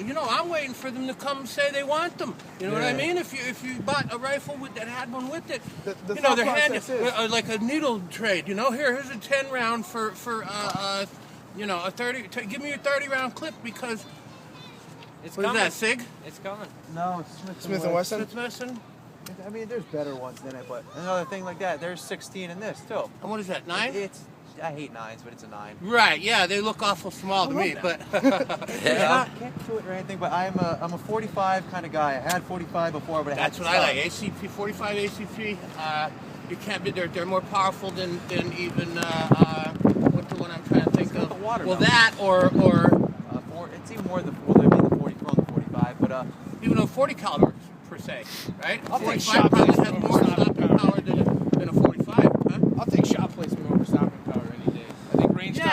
You know, I'm waiting for them to come and say they want them. You know what I mean? If you bought a rifle that had one with it, the you know, they're handing is like a needle trade. You know, here's a 10 round for you know, a 30. Give me your 30 round clip because. It's what coming. is that, SIG? It's coming. No, it's Smith and Wesson. Smith Wesson. I mean, there's better ones than it, but another thing like that, there's 16 in this too. And what is that? 9? I hate 9s, but it's a 9. Right. Yeah, they look awful small to me, but. Can't do it or anything, but I'm a 45 kind of guy. I had 45 before, but that's what I like. ACP 45 ACP. You can't be. They're more powerful than even what's the one I'm trying to think of. Well, that or it's even more than the 45, but even though 40 caliber per se, right? I'll take 45 shot probably placement has over more stopping stopping power than a 45. Huh? I'll take shot placement over stopping power any day. I think range. It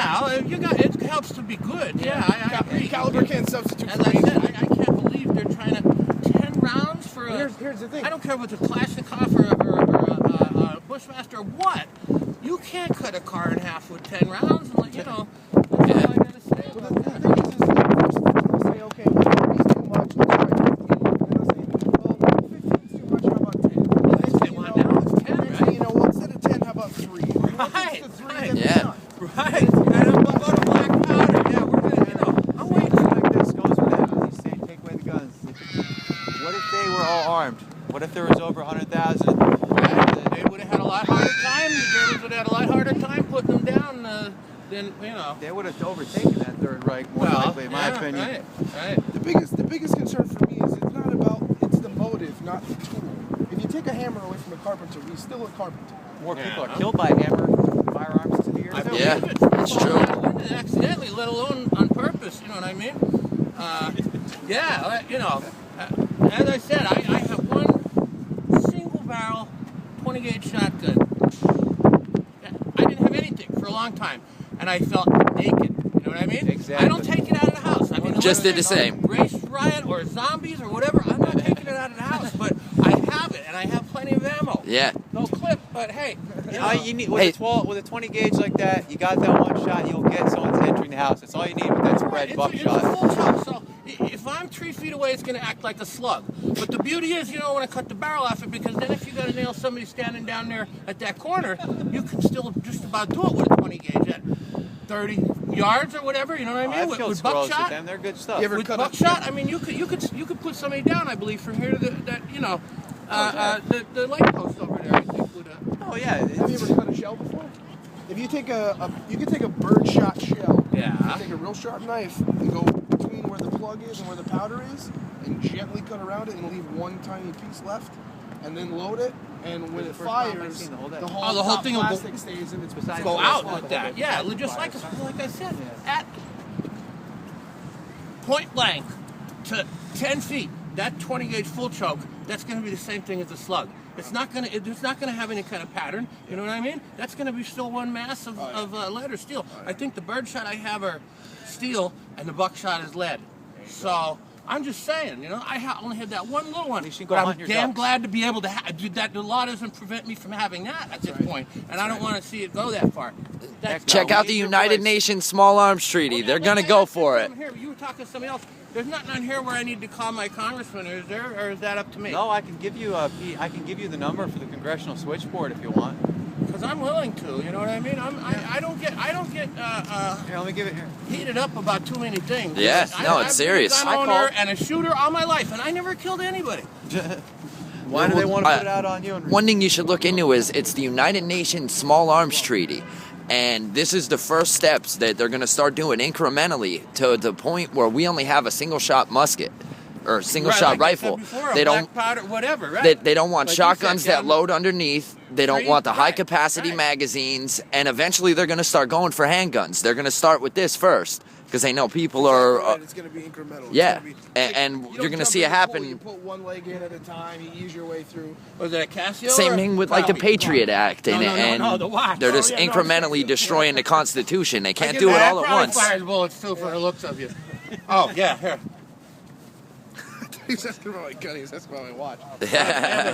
helps to be good. Yeah, I agree. Caliber can't substitute. As I said, I can't believe they're trying to 10 rounds for a. Here's the thing. I don't care if it's a Kalashnikov or a Bushmaster or what. You can't cut a car in half with 10 rounds. And, you know, that's all I gotta say. Well, the thing is say, okay, well, it's too much. Let's try 15. And they'll say, well, 15 is too much. How about 10? They want now it's 10, right? You know, well, instead of 10, how about 3? Right. yeah. Right. And I'm about to black powder. Yeah, we're gonna, you know, I'm waiting. Like this goes with that. They say take away the guns. What if they were all armed? What if there was over 100,000? They would have had a lot harder time. The Germans would have had a lot harder time putting them down than, you know. They would have overtaken that Third Reich more likely, in my opinion. Right. The biggest concern for me is it's the motive, not the tool. If you take a hammer away from a carpenter, he's still a carpenter. More people are killed by hammer firearms to the ear. Yeah, it's true. Accidentally, let alone on purpose. You know what I mean? You know, as I said, I have one single barrel 20 gauge shotgun. I didn't have anything for a long time, and I felt naked. You know what I mean? Exactly. I don't take it out of the house. I mean, just did the same. Race riot or zombies or whatever. I'm not taking it out of the house, but I have it, and I have plenty of ammo. Yeah. No clip, but hey. All you need with a 20 gauge like that, you got that one shot, you'll get someone's entering the house. That's all you need with that spread buckshot. It's a full shot, so if I'm 3 feet away, it's going to act like a slug. But the beauty is, you don't want to cut the barrel off it, because then if you got to nail somebody standing down there at that corner, you can still just about do it with a 20 gauge at 30 yards or whatever. You know what I mean? With buckshot, with them. They're good stuff. with buckshot, I mean, you could put somebody down. I believe from here to the light post over there. I think would. Oh yeah. Have you ever cut a shell before? If you take you can take a bird shot shell. Yeah. You take a real sharp knife and go between where the plug is and where the powder is, and gently cut around it and leave one tiny piece left, and then load it. And when it fires, the whole thing will plastic stays in its position. go out with that. Yeah, just like I said, at point blank to 10 feet, that 20 gauge full choke, that's going to be the same thing as a slug. It's not going to have any kind of pattern. You know what I mean? That's going to be still one mass of lead or steel. I think the bird shot I have are steel and the buckshot is lead. So I'm just saying, you know, I only had that one little one, but I'm damn glad to be able to do that. The law doesn't prevent me from having that at this point, and I don't want to see it go that far. Check out the United Nations Small Arms Treaty. They're going to go for it. Here, you were talking to somebody else. There's nothing on here where I need to call my congressman, is there, or is that up to me? No, I can give you the number for the congressional switchboard if you want. Because I'm willing to, you know what I mean? I don't get Here, let me give it here. heated up about too many things. Yes, it's serious. I've been a gun owner and a shooter all my life, and I never killed anybody. Why do they want to put it out on you? One thing you should look into is it's the United Nations Small Arms Treaty. And this is the first steps that they're going to start doing incrementally to the point where we only have a single-shot musket or single-shot rifle. They don't powder, whatever, right? They don't want shotguns that load underneath. They don't want the high-capacity magazines. And eventually they're going to start going for handguns. They're going to start with this first because they know people are... it's going to be incremental. Yeah, and you're going to see it happen. You put one leg in at a time. You ease your way through. Was it a Casio? Same thing with like the Patriot Act, and the watch. they're just incrementally destroying the Constitution. They can't do it all at once. Fires bullets too for the looks of you. Oh yeah, here. He's asking about my gun. He's asking about my watch. Yeah.